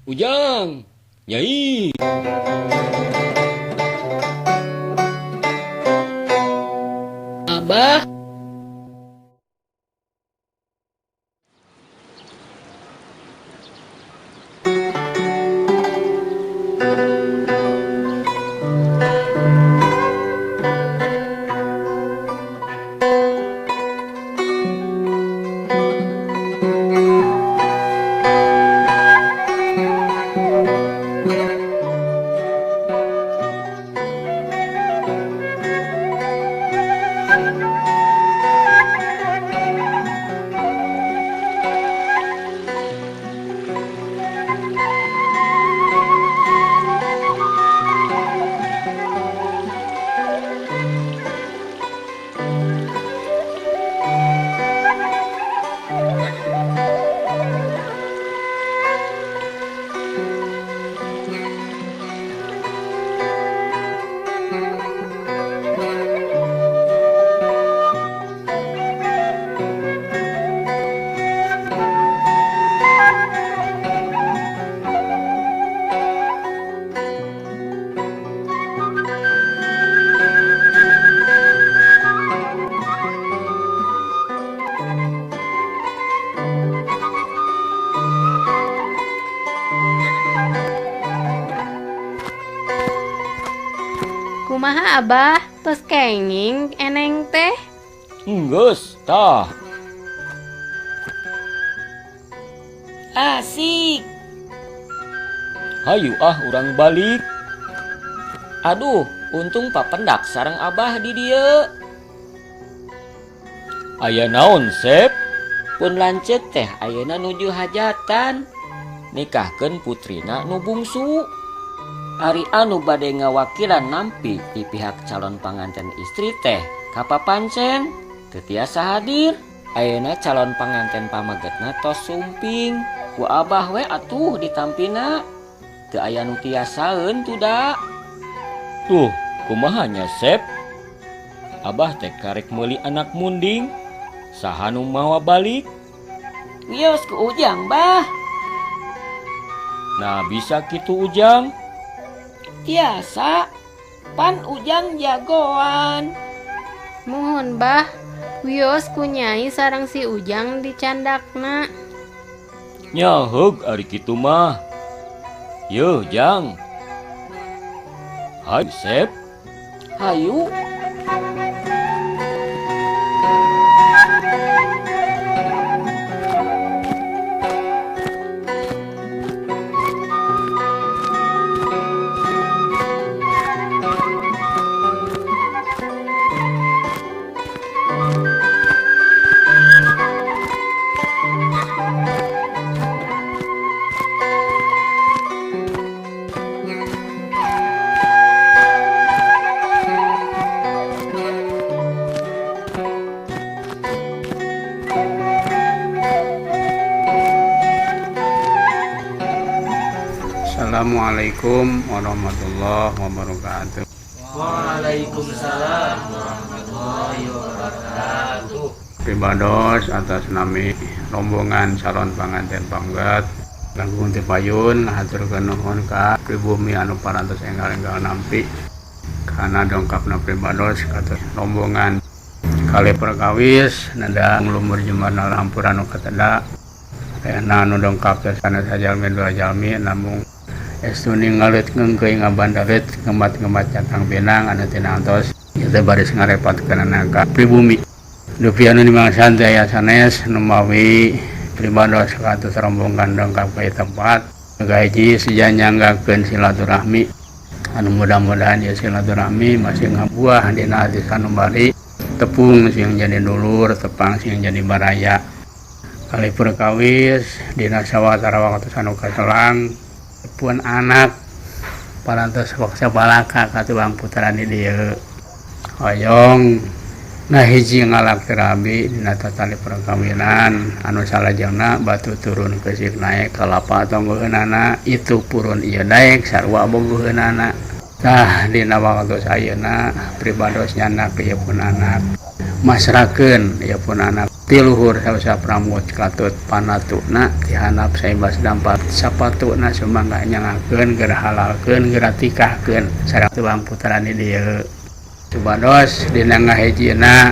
Ujang, Nyai. Abah, kumaha Abah? Tos kenging eneng teh. Geus tah. Asik. Hayu urang balik. Aduh, untung papendak sareng Abah di dieu. Aya naon, Sep? Pun lanceuk teh ayeuna nuju hajatan. Nikahkeun putrina nu bungsu. Ari anu bade ngawakilan nampi di pihak calon panganten istri teh kapapancen teu tiasa hadir. Ayeuna calon panganten pamagetna tos sumping. Ku Abah we atuh ditampina. Teu aya nu tiasaeun tu da. Tuh, kumahanya, Sep? Abah teh karek meuli anak munding. Saha nu mawa balik? Wios ku Ujang, Bah. Nah, bisa kitu Ujang. Tiasa, pan Ujang jagoan. Mohon Bah, wios ku Nyai sareng si Ujang dicandakna. Nya heug ari kitu mah. Yeuh, Jang. Hai, Sep. Hayu. Assalamualaikum warahmatullahi wabarakatuh. Waalaikumsalam warahmatullahi wabarakatuh. Pribados atas nami rombongan calon panganten pamgat Langkung Teu Payun haturkeun nuhun ka pribumi anu parantos enggal-enggal nampi kana dongkapna pribados katos rombongan kali perkawis nada nglumur jembarna lampur anu kateda ayana anu dongkap teh sanes jalmi dua jalmi namung estuni ngalit ngengkeuy ngabandarit ngemat-ngemat cantang benang anu teu ngantos ieu teh baris ngarepatkeun ka pribumi. Dupi anu dimangsan teh aya sanes nu mawi pribados katus rombongan dongkap ka tempat. Gahiji sija nyanggakeun silaturahmi anu mudah-mudahan ieu silaturahmi masih ngabuah dina hati sanubari tepung sing jadi dulur tepang sing jadi baraya. Kali perkawis dina sawatara waktu anu kaselang pun anak parantos waksa balaka katubang putra di dieu hoyong nah hiji ngalak terabi dina tali perkawinan anu salajengna batu turun kesik naik kalapa tonggoheunana itu purun ieu daek sarua bogoheunana. Tah dina waktu sayeuna pribados nyandak ieu pun anak masrakeun ieu pun anak tiluhur sawasa pramut katut panatuna dihanap saibas dampat sapatuna sumangga nyangakeun geura halalkeun geura tikahkeun sareng tuang putrana dieu supados dina ngahijina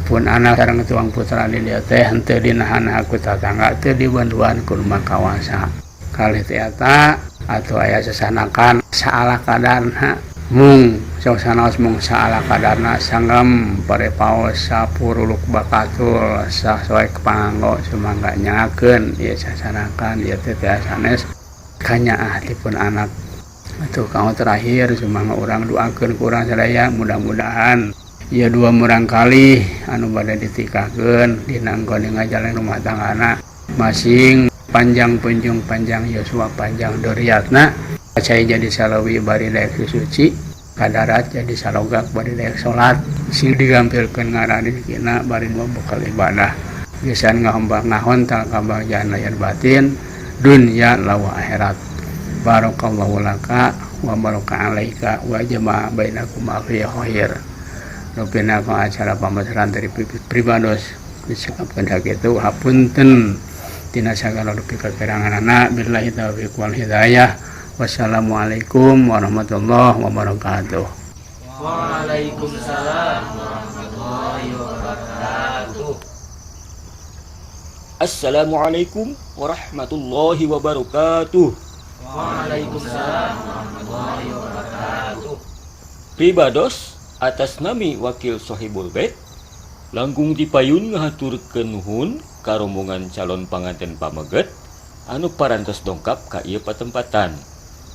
pun anak sareng tuang putrana dieu teh henteu dinahan ku tatangga teu dibanduan ku rumah kawasa kalih teh eta atuh aya sasanakan saala kadarna mung sausanaos mung saala kadarna sanggem parepaos sapuruluk bakatul sasoe kepanganggo sumangga nyangakeun ieu sasanakan ieu teh sanes kanyaah tipun anak atuh kamu terakhir sumangga urang doakeun ku urang sadaya mudah-mudahan ieu dua murang kali anu bade ditikahkeun dina engkon ngajalin rumah tanggana masing panjang punjung panjang yuswa panjang duriatna cai jadi salawi bari daek suci kadarat jadi salogak bari daek salat sing digampilkeun ngaradikina bari bekal ibadah gesan ngahomba ngahontal kabagyan lahir batin dunya lawa akhirat barakallahu laka wa baraka alaika wa jama'a bainakum fi khair rupina ku acara pamasaran dari pribados disangapkeun hakitu hapunten tina sagala rupi kakiranganana billahi taufiq wal hidayah. Wassalamualaikum warahmatullahi wabarakatuh. Waalaikumsalam warahmatullahi wabarakatuh. Assalamualaikum warahmatullahi wabarakatuh. Waalaikumsalam warahmatullahi wabarakatuh. Pribados atas nami Wakil Sohibul Bait langkung dipayun ngahaturkeun nuhun ka rombongan calon panganten pameget anu parantos dongkap ka ieu patempatan.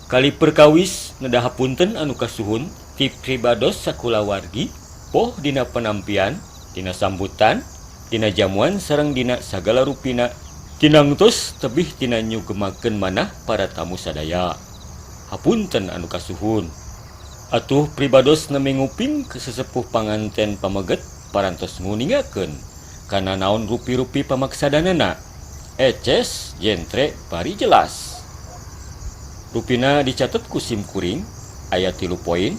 Kali perkawis nedahapunten anu kasuhun ti pribados sakulawargi poh dina penampian, dina sambutan, dina jamuan sareng dina sagala rupina tinangtos tebih tina nyugemakeun manah para tamu sadaya. Hapunten anu kasuhun. Atuh pribados nami nguping ke sesepuh panganten pameget parantos nguningakeun kana naon rupi-rupi pamaksadanana. Eces jentre bari jelas. Rupina dicatat ku sim kuring aya 3 poin.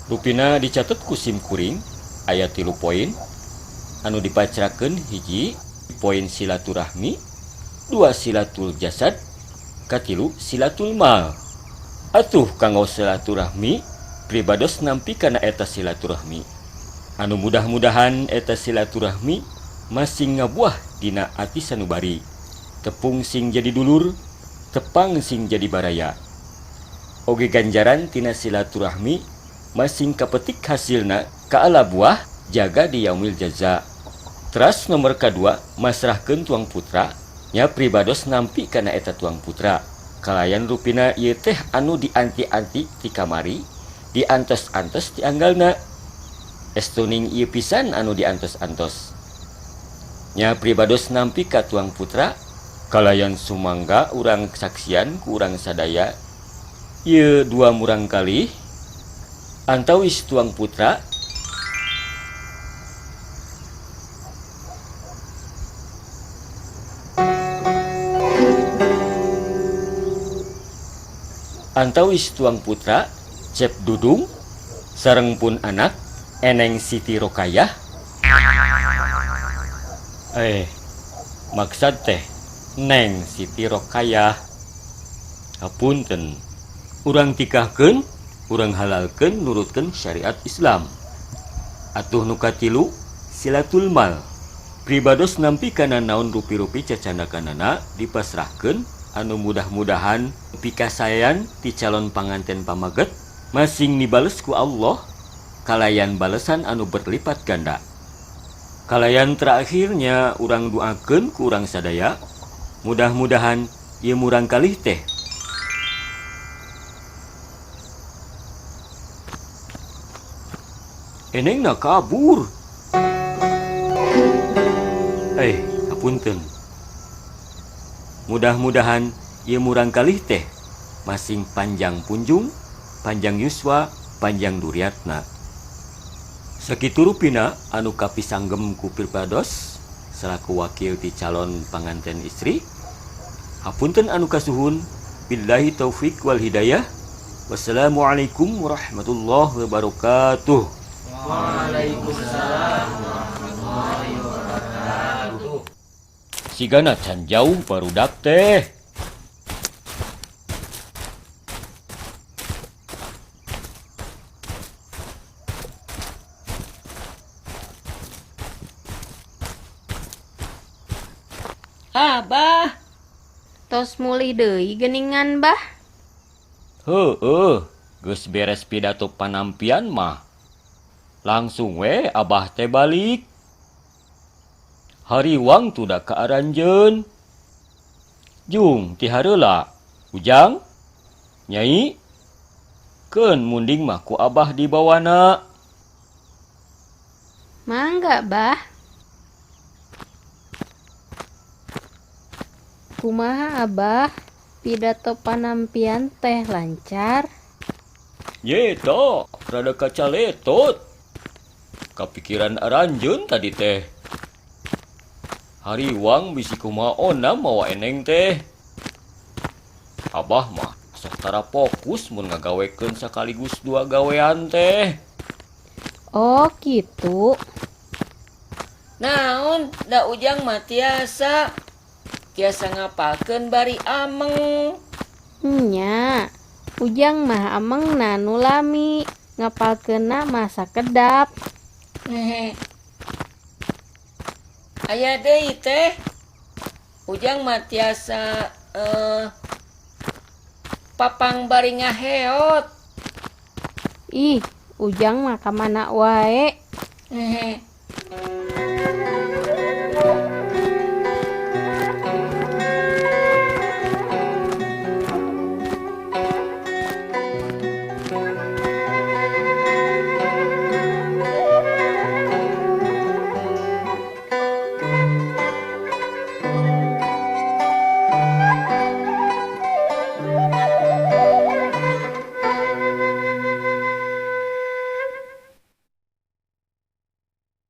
Rupina dicatat ku sim kuring aya 3 poin anu dipacrakeun hiji poin silaturahmi, 2 silatul jasad, katilu silatul mal. Atuh kanggo silaturahmi pribados nampi kana eta silaturahmi. Anu mudah-mudahan eta silaturahmi masing ngabuah dina ati sanubari. Tepung sing jadi dulur, tepang sing jadi baraya. Oge ganjaran tina silaturahmi masing kapetik hasilna kaala buah jaga di yaumil jaza. Teras nomor kedua masrahkeun tuang putra nya pribados nampi kana eta tuang putra. Kalayan rupina ieu teh anu dianti-anti ti kamari, diantos-antos ti anggalna. Estuning ieu pisan anu diantos-antos. Nya pribados nampi ka tuang putra, kalayan sumangga urang saksian ku urang sadaya. Ieu 2 murang kali antawis tuang putra Cep Dudung sareng pun anak Eneng Siti Rokayah. Maksud teh Neng Siti Rokayah. Hapunten, urang tikahkeun, urang halalkeun nurutkeun syariat Islam. Atuh nu katilu silatul mal. Pribados nampi kana naon rupi-rupi cacandakanana dipasrahkeun anu mudah-mudahan pikasayan ti calon panganten pamaget masing nibales ku Allah kalayan balesan anu berlipat ganda. Kalayan terakhirnya urang doakeun ku urang sadaya mudah-mudahan ieu murang kalih teh enengna kabur. Hapunten. Mudah-mudahan ieu murang kalih teh masing panjang punjung, panjang yuswa, panjang duriatna. Sakitu rupina anu kapisanggem ku pribados selaku wakil ti calon panganten istri. Hapunten anu kasuhun Billahi taufik wal hidayah. Wassalamualaikum warahmatullahi wabarakatuh. Waalaikumsalam warahmatullahi wabarakatuh. Sigana can jauh barudak teh. Abah, Tos muli deui geuningan bah. Heueuh, geus beres pidato panampian mah. Langsung we abah teh balik. Hariwang tuda ka aranjeun. Jung ti hareula, Ujang, Nyai, keun munding mah ku abah di bawana. Mangga bah. Kumaha abah? Pidato panampian teh lancar? Ye toh, rada kacaletot. Kapikiran aranjeun tadi teh. Hariwang bisi kumaona mawa eneng teh. Abah mah sok tara fokus mun ngagawekeun sakaligus dua gawean teh. Oh gitu. naon da Ujang mah tiasa ngapalkeun bari ameng. Nya, Ujang mah ameng nu lami, ngapalkeunna mah sakedap. Hehe. Aya deui teh. Ujang mah tiasa papang bari ngaheot. Ih, Ujang mah kamana wae. Hehe.